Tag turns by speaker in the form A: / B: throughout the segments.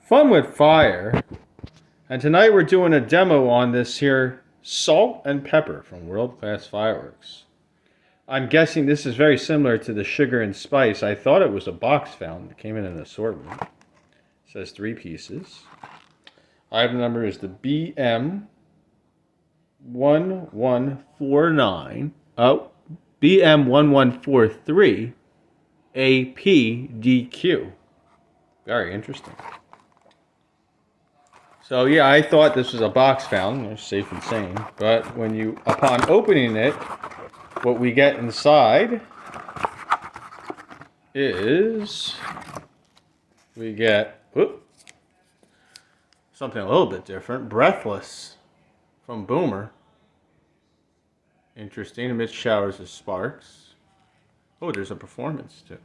A: Fun with Fire, and tonight we're doing a demo on this here Salt and Pepper from World Class Fireworks. I'm guessing this is very similar to the Sugar and Spice. I thought it was a box fountain. It came in an assortment. It says 3 pieces. Item number is the BM1149. Oh, BM1143 APDQ. Very interesting. So yeah, I thought this was a box fountain, or safe and sane. But upon opening it, what we get inside is we get something a little bit different. Breathless from Boomer. Interesting. Amidst showers of sparks. Oh, there's a performance too. It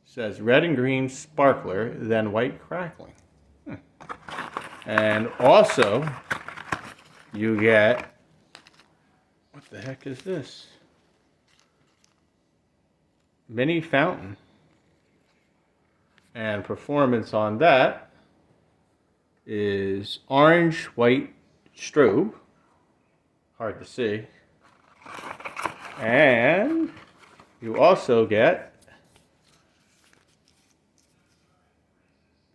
A: says red and green sparkler, then white crackling. And also, you get, what the heck is this? Mini fountain. And performance on that is orange, white strobe. Hard to see. And you also get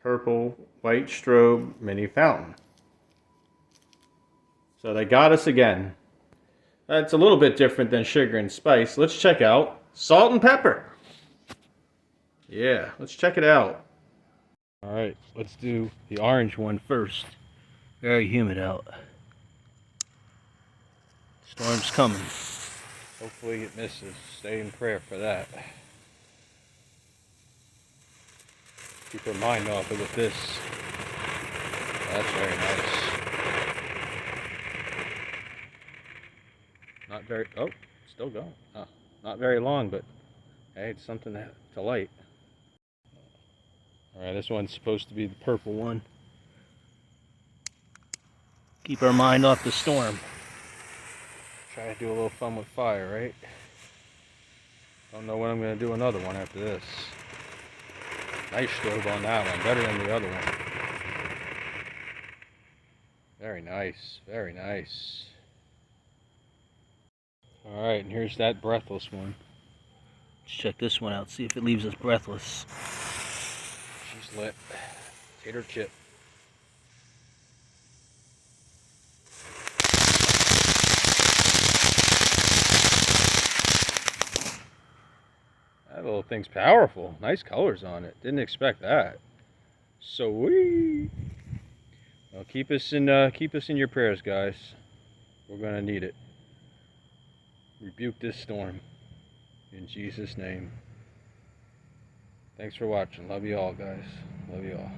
A: purple, white strobe mini fountain. So they got us again. That's a little bit different than Sugar and Spice. Let's check out Salt and Pepper. Yeah, let's check it out. All right, let's do the orange one first. Very humid out. Storm's coming. Hopefully it misses. Stay in prayer for that. Keep her mind off it with this. That's very nice. Not very, oh, still going. Oh, not very long, but hey, it's something to light. Alright, this one's supposed to be the purple one. Keep our mind off the storm. Try to do a little fun with fire, right? Don't know when I'm going to do another one after this. Nice strobe on that one, better than the other one. Very nice, very nice. Alright, and here's that breathless one. Let's check this one out, see if it leaves us breathless. She's lit. Tater chip. That little thing's powerful. Nice colors on it. Didn't expect that. Sweet. Well, keep us in your prayers, guys. We're gonna need it. Rebuke this storm in Jesus' name. Thanks for watching. Love you all, guys. Love you all.